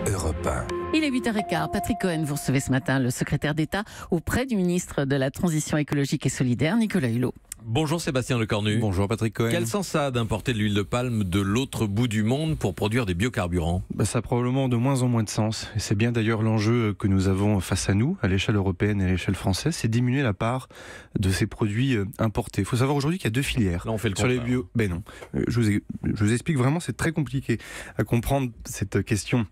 Europe 1. Il est 8h15. Patrick Cohen, vous recevez ce matin le secrétaire d'État auprès du ministre de la Transition écologique et solidaire, Nicolas Hulot. Bonjour Sébastien Lecornu. Bonjour Patrick Cohen. Quel sens ça a d'importer de l'huile de palme de l'autre bout du monde pour produire des biocarburants ? Ça a probablement de moins en moins de sens. Et c'est bien d'ailleurs l'enjeu que nous avons face à nous, à l'échelle européenne et à l'échelle française, c'est diminuer la part de ces produits importés. Il faut savoir aujourd'hui qu'il y a deux filières. Là on fait le sur les contraire. bio. Ben non. Je vous explique vraiment, c'est très compliqué à comprendre cette question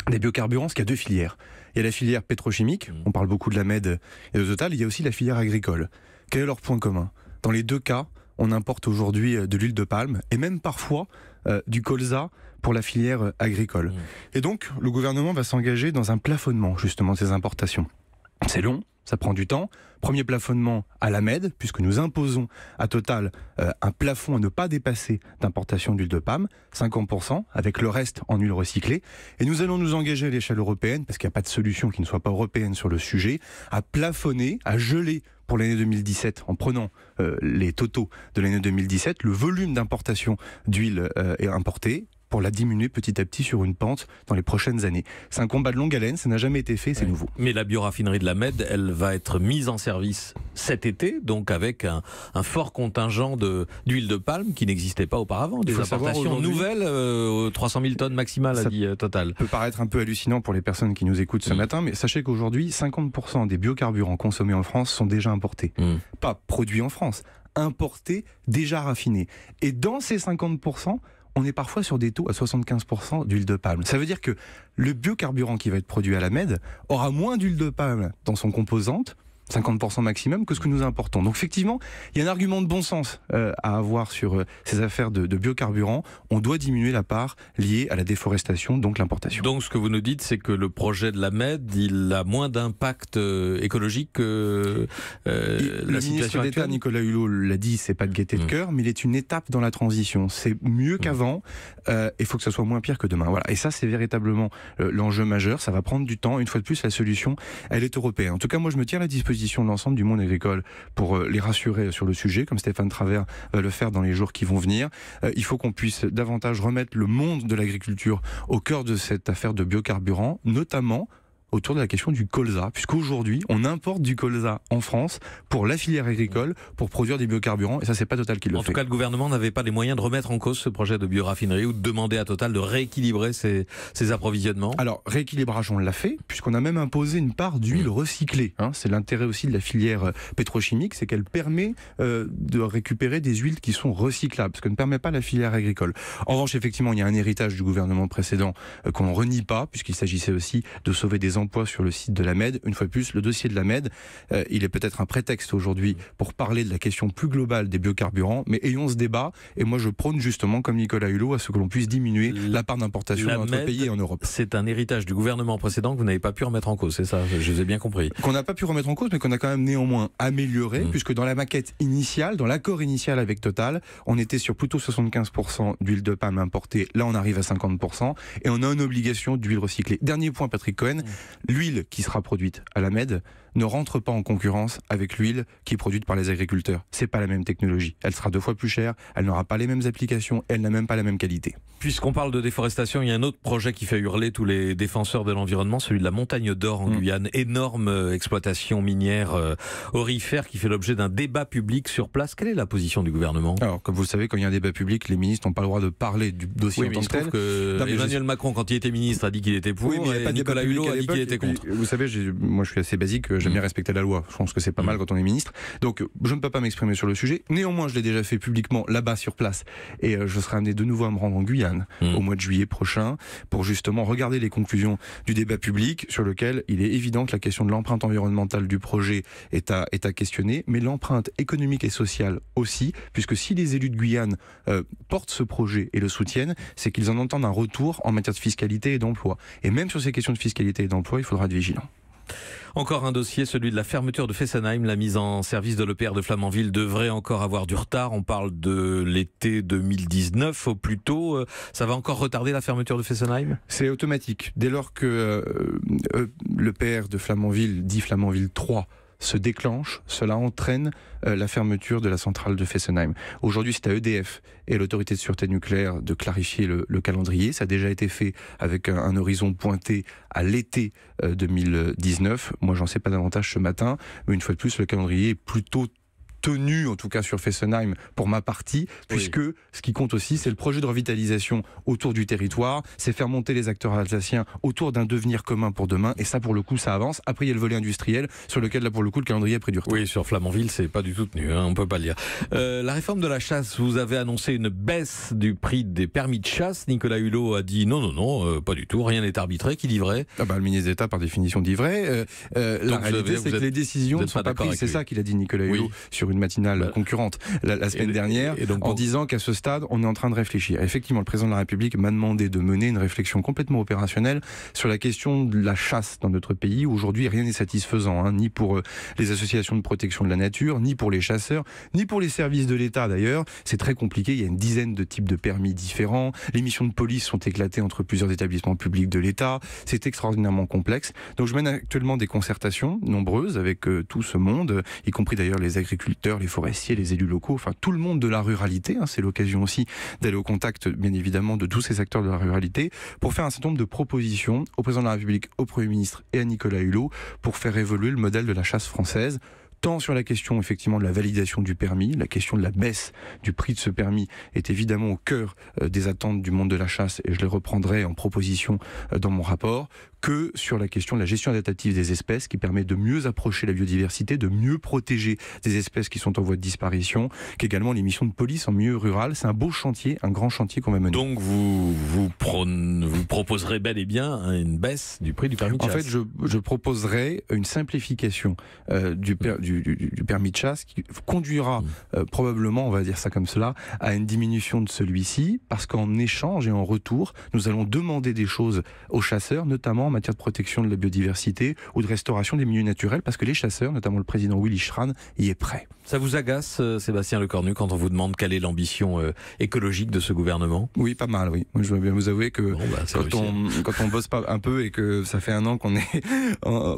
des biocarburants, parce qu'il y a deux filières. Il y a la filière pétrochimique, on parle beaucoup de la MED et de Total, il y a aussi la filière agricole. Quel est leur point commun ? Dans les deux cas, on importe aujourd'hui de l'huile de palme et même parfois du colza pour la filière agricole. Et donc, le gouvernement va s'engager dans un plafonnement justement de ces importations. C'est long, ça prend du temps. Premier plafonnement à la MED, puisque nous imposons à Total un plafond à ne pas dépasser d'importation d'huile de palme, 50%, avec le reste en huile recyclée. Et nous allons nous engager à l'échelle européenne, parce qu'il n'y a pas de solution qui ne soit pas européenne sur le sujet, à plafonner, à geler pour l'année 2017, en prenant les totaux de l'année 2017, le volume d'importation d'huile importée, pour la diminuer petit à petit sur une pente dans les prochaines années. C'est un combat de longue haleine, ça n'a jamais été fait, c'est nouveau. Mais la bioraffinerie de la MED, elle va être mise en service cet été, donc avec un fort contingent d'huile de palme qui n'existait pas auparavant. Des importations nouvelles, 300 000 tonnes maximales, a dit Total. Ça peut paraître un peu hallucinant pour les personnes qui nous écoutent ce matin, mais sachez qu'aujourd'hui, 50% des biocarburants consommés en France sont déjà importés. Pas produits en France, importés, déjà raffinés. Et dans ces 50%, on est parfois sur des taux à 75% d'huile de palme. Ça veut dire que le biocarburant qui va être produit à la MED aura moins d'huile de palme dans son composante, 50% maximum, que ce que nous importons. Donc effectivement, il y a un argument de bon sens à avoir sur ces affaires de biocarburants. On doit diminuer la part liée à la déforestation, donc l'importation. Donc ce que vous nous dites, c'est que le projet de la MED, il a moins d'impact écologique que la situation d'État, actuelle. Nicolas Hulot l'a dit, c'est pas de gaieté de cœur, mais il est une étape dans la transition. C'est mieux qu'avant, il faut que ça soit moins pire que demain. Voilà. Et ça, c'est véritablement l'enjeu majeur. Ça va prendre du temps. Une fois de plus, la solution, elle est européenne. En tout cas, moi, je me tiens à la disposition de l'ensemble du monde agricole pour les rassurer sur le sujet, comme Stéphane Travert va le faire dans les jours qui vont venir. Il faut qu'on puisse davantage remettre le monde de l'agriculture au cœur de cette affaire de biocarburant, notamment autour de la question du colza, puisqu'aujourd'hui, on importe du colza en France pour la filière agricole, pour produire des biocarburants, et ça, c'est pas Total qui le fait. En tout cas, le gouvernement n'avait pas les moyens de remettre en cause ce projet de bioraffinerie ou de demander à Total de rééquilibrer ses approvisionnements. Alors, rééquilibrage, on l'a fait, puisqu'on a même imposé une part d'huile recyclée. C'est l'intérêt aussi de la filière pétrochimique, c'est qu'elle permet de récupérer des huiles qui sont recyclables, ce que ne permet pas la filière agricole. En revanche, effectivement, il y a un héritage du gouvernement précédent qu'on ne renie pas, puisqu'il s'agissait aussi de sauver des emplois sur le site de la MED. Une fois de plus, le dossier de la MED, il est peut-être un prétexte aujourd'hui pour parler de la question plus globale des biocarburants, mais ayons ce débat, et moi je prône justement, comme Nicolas Hulot, à ce que l'on puisse diminuer la part d'importation dans notre pays et en Europe. C'est un héritage du gouvernement précédent que vous n'avez pas pu remettre en cause, c'est ça ? Je vous ai bien compris. Qu'on n'a pas pu remettre en cause, mais qu'on a quand même néanmoins amélioré, puisque dans la maquette initiale, dans l'accord initial avec Total, on était sur plutôt 75% d'huile de palme importée, là on arrive à 50%, et on a une obligation d'huile recyclée. Dernier point, Patrick Cohen, l'huile qui sera produite à la MED ne rentre pas en concurrence avec l'huile qui est produite par les agriculteurs. C'est pas la même technologie. Elle sera 2 fois plus chère, elle n'aura pas les mêmes applications, elle n'a même pas la même qualité. Puisqu'on parle de déforestation, il y a un autre projet qui fait hurler tous les défenseurs de l'environnement, celui de la Montagne d'Or en Guyane. Énorme exploitation minière aurifère qui fait l'objet d'un débat public sur place. Quelle est la position du gouvernement ? Alors, comme vous le savez, quand il y a un débat public, les ministres n'ont pas le droit de parler du dossier en tant que tel. Que Emmanuel Macron, quand il était ministre, a dit qu'il était pour, et Nicolas Hulot a dit qu'il était contre. Vous savez, moi je suis assez basique, j'aime bien respecter la loi. Je pense que c'est pas mal quand on est ministre. Donc, je ne peux pas m'exprimer sur le sujet. Néanmoins, je l'ai déjà fait publiquement là-bas sur place. Et je serai amené de nouveau à me rendre en Guyane au mois de juillet prochain pour justement regarder les conclusions du débat public sur lequel il est évident que la question de l'empreinte environnementale du projet est à questionner, mais l'empreinte économique et sociale aussi, puisque si les élus de Guyane portent ce projet et le soutiennent, c'est qu'ils en entendent un retour en matière de fiscalité et d'emploi. Et même sur ces questions de fiscalité et d'emploi, il faudra être vigilant. Encore un dossier, celui de la fermeture de Fessenheim. La mise en service de l'EPR de Flamanville devrait encore avoir du retard. On parle de l'été 2019 au plus tôt. Ça va encore retarder la fermeture de Fessenheim ? C'est automatique. Dès lors que l'EPR de Flamanville, dit Flamanville 3, se déclenche, cela entraîne la fermeture de la centrale de Fessenheim. Aujourd'hui, c'est à EDF et l'autorité de sûreté nucléaire de clarifier le calendrier. Ça a déjà été fait avec un horizon pointé à l'été 2019. Moi, j'en sais pas davantage ce matin, mais une fois de plus, le calendrier est plutôt tenu, en tout cas sur Fessenheim, pour ma partie, puisque ce qui compte aussi, c'est le projet de revitalisation autour du territoire, c'est faire monter les acteurs alsaciens autour d'un devenir commun pour demain, et ça, pour le coup, ça avance. Après, il y a le volet industriel, sur lequel, là, pour le coup, le calendrier a pris du retard. Oui, sur Flamanville, c'est pas du tout tenu, on peut pas le dire. La réforme de la chasse, vous avez annoncé une baisse du prix des permis de chasse. Nicolas Hulot a dit non, pas du tout, rien n'est arbitré. Qui dit vrai ? Le ministre d'État, par définition, dit vrai. La réalité, c'est que les décisions ne sont pas prises. C'est ça qu'il a dit, Nicolas Hulot, sur une matinale concurrente la semaine dernière, en disant qu'à ce stade, on est en train de réfléchir. Effectivement, le président de la République m'a demandé de mener une réflexion complètement opérationnelle sur la question de la chasse dans notre pays. Aujourd'hui, rien n'est satisfaisant, ni pour les associations de protection de la nature, ni pour les chasseurs, ni pour les services de l'État d'ailleurs. C'est très compliqué, il y a une dizaine de types de permis différents, les missions de police sont éclatées entre plusieurs établissements publics de l'État, c'est extraordinairement complexe. Donc je mène actuellement des concertations nombreuses avec tout ce monde, y compris d'ailleurs les agriculteurs, les forestiers, les élus locaux, enfin tout le monde de la ruralité. C'est l'occasion aussi d'aller au contact, bien évidemment, de tous ces acteurs de la ruralité pour faire un certain nombre de propositions au président de la République, au Premier ministre et à Nicolas Hulot pour faire évoluer le modèle de la chasse française. Tant sur la question effectivement de la validation du permis, la question de la baisse du prix de ce permis est évidemment au cœur des attentes du monde de la chasse, et je les reprendrai en proposition dans mon rapport, que sur la question de la gestion adaptative des espèces, qui permet de mieux approcher la biodiversité, de mieux protéger des espèces qui sont en voie de disparition, qu'également les missions de police en milieu rural. C'est un beau chantier, un grand chantier qu'on va mener. Donc vous proposerez bel et bien une baisse du prix du permis de chasse. En fait, je proposerai une simplification du permis de chasse qui conduira probablement, on va dire ça comme cela, à une diminution de celui-ci, parce qu'en échange et en retour, nous allons demander des choses aux chasseurs, notamment en matière de protection de la biodiversité ou de restauration des milieux naturels, parce que les chasseurs, notamment le président Willy Schran, y est prêt. Ça vous agace, Sébastien Lecornu, quand on vous demande quelle est l'ambition écologique de ce gouvernement ? Oui, pas mal, oui. Moi, je dois bien vous avouer que quand on bosse pas un peu et que ça fait un an qu'on est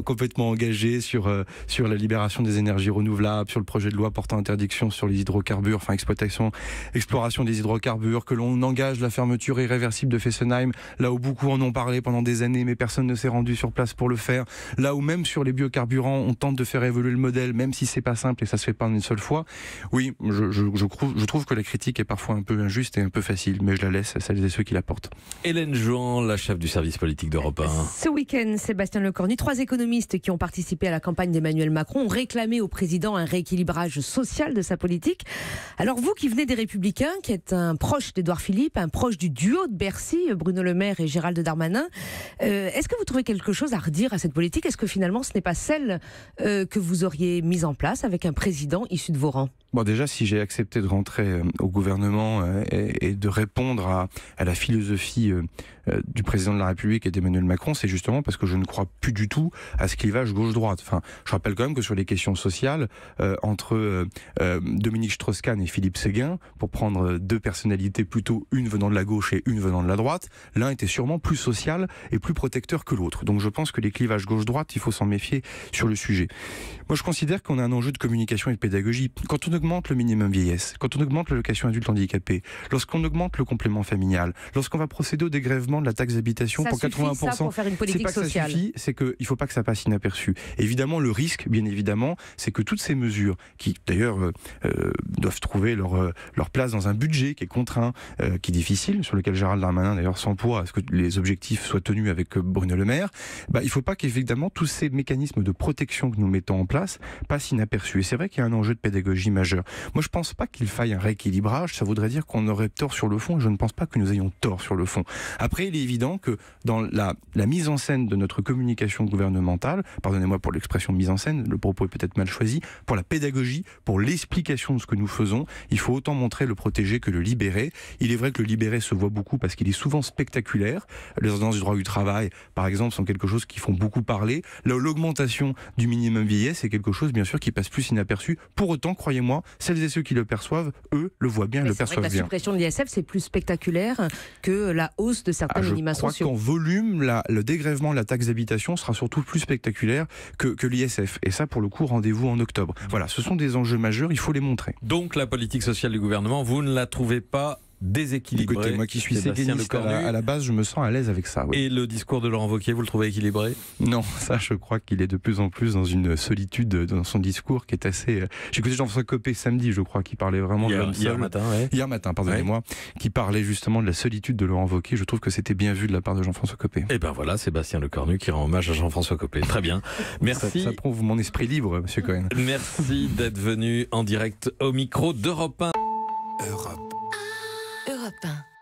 complètement engagé sur la libération des énergies renouvelables, sur le projet de loi portant interdiction sur les hydrocarbures, enfin exploration des hydrocarbures, que l'on engage la fermeture irréversible de Fessenheim, là où beaucoup en ont parlé pendant des années, mais personne ne s'est rendu sur place pour le faire, là où même sur les biocarburants, on tente de faire évoluer le modèle, même si c'est pas simple et ça se fait pas en une seule fois. Oui, je trouve que la critique est parfois un peu injuste et un peu facile, mais je la laisse à celles et ceux qui la portent. Hélène Jouan, la chef du service politique d'Europe 1. Ce week-end, Sébastien Lecornu, 3 économistes qui ont participé à la campagne d'Emmanuel Macron ont réclamé au président un rééquilibrage social de sa politique. Alors vous qui venez des Républicains, qui êtes un proche d'Édouard Philippe, un proche du duo de Bercy, Bruno Le Maire et Gérald Darmanin, est-ce que vous trouvez quelque chose à redire à cette politique ? Est-ce que finalement ce n'est pas celle que vous auriez mise en place avec un président issu de vos rangs ? Bon, déjà, si j'ai accepté de rentrer au gouvernement et de répondre à la philosophie du président de la République et d'Emmanuel Macron, c'est justement parce que je ne crois plus du tout à ce clivage gauche-droite. Enfin, je rappelle quand même que sur les questions sociales, entre Dominique Strauss-Kahn et Philippe Séguin, pour prendre deux personnalités plutôt une venant de la gauche et une venant de la droite, l'un était sûrement plus social et plus protecteur que l'autre. Donc je pense que les clivages gauche-droite, il faut s'en méfier sur le sujet. Moi, je considère qu'on a un enjeu de communication et de pédagogie. Quand on augmente le minimum vieillesse, quand on augmente l'allocation adulte handicapé, lorsqu'on augmente le complément familial, lorsqu'on va procéder au dégrèvement de la taxe d'habitation pour 80%, ça pour faire une politique c'est pas sociale. Que ça suffit, c'est qu'il ne faut pas que ça passe inaperçu. Évidemment, le risque, bien évidemment, c'est que toutes ces mesures, qui d'ailleurs doivent trouver leur place dans un budget qui est contraint, qui est difficile, sur lequel Gérald Darmanin d'ailleurs s'emploie à ce que les objectifs soient tenus avec Bruno Le Maire, il ne faut pas qu'évidemment tous ces mécanismes de protection que nous mettons en place passent inaperçus. Et c'est vrai qu'il y a un enjeu de pédagogie majeur. Moi, je ne pense pas qu'il faille un rééquilibrage, ça voudrait dire qu'on aurait tort sur le fond, et je ne pense pas que nous ayons tort sur le fond. Après, il est évident que dans la mise en scène de notre communication gouvernementale, pardonnez-moi pour l'expression mise en scène, le propos est peut-être mal choisi, pour la pédagogie, pour l'explication de ce que nous faisons, il faut autant montrer le protégé que le libéré. Il est vrai que le libéré se voit beaucoup parce qu'il est souvent spectaculaire. Les ordonnances du droit du travail, par exemple, sont quelque chose qui font beaucoup parler. Là, l'augmentation du minimum vieillesse est quelque chose, bien sûr, qui passe plus inaperçu. Pour autant, croyez-moi, celles et ceux qui le perçoivent, eux, le voient bien, le perçoivent bien. La suppression de l'ISF, c'est plus spectaculaire que la hausse de certains minima sociaux. Je crois qu'en volume, le dégrèvement de la taxe d'habitation sera surtout plus spectaculaire que l'ISF. Et ça, pour le coup, rendez-vous rendez-vous en octobre. Voilà, ce sont des enjeux majeurs, il faut les montrer. Donc la politique sociale du gouvernement, vous ne la trouvez pas déséquilibré? Écoutez, moi qui suis Sébastien séguéniste Lecornu. à la base, je me sens à l'aise avec ça. Oui. Et le discours de Laurent Wauquiez, vous le trouvez équilibré? Non, ça, je crois qu'il est de plus en plus dans une solitude dans son discours qui est assez. J'ai écouté Jean-François Copé samedi, je crois, qui parlait vraiment de l'homme seul. Hier matin, pardonnez-moi, qui parlait justement de la solitude de Laurent Wauquiez. Je trouve que c'était bien vu de la part de Jean-François Copé. Et ben voilà, Sébastien Lecornu qui rend hommage à Jean-François Copé. Très bien. Merci. Ça prouve mon esprit libre, monsieur Cohen. Merci d'être venu en direct au micro d'Europe 1. Europe 1.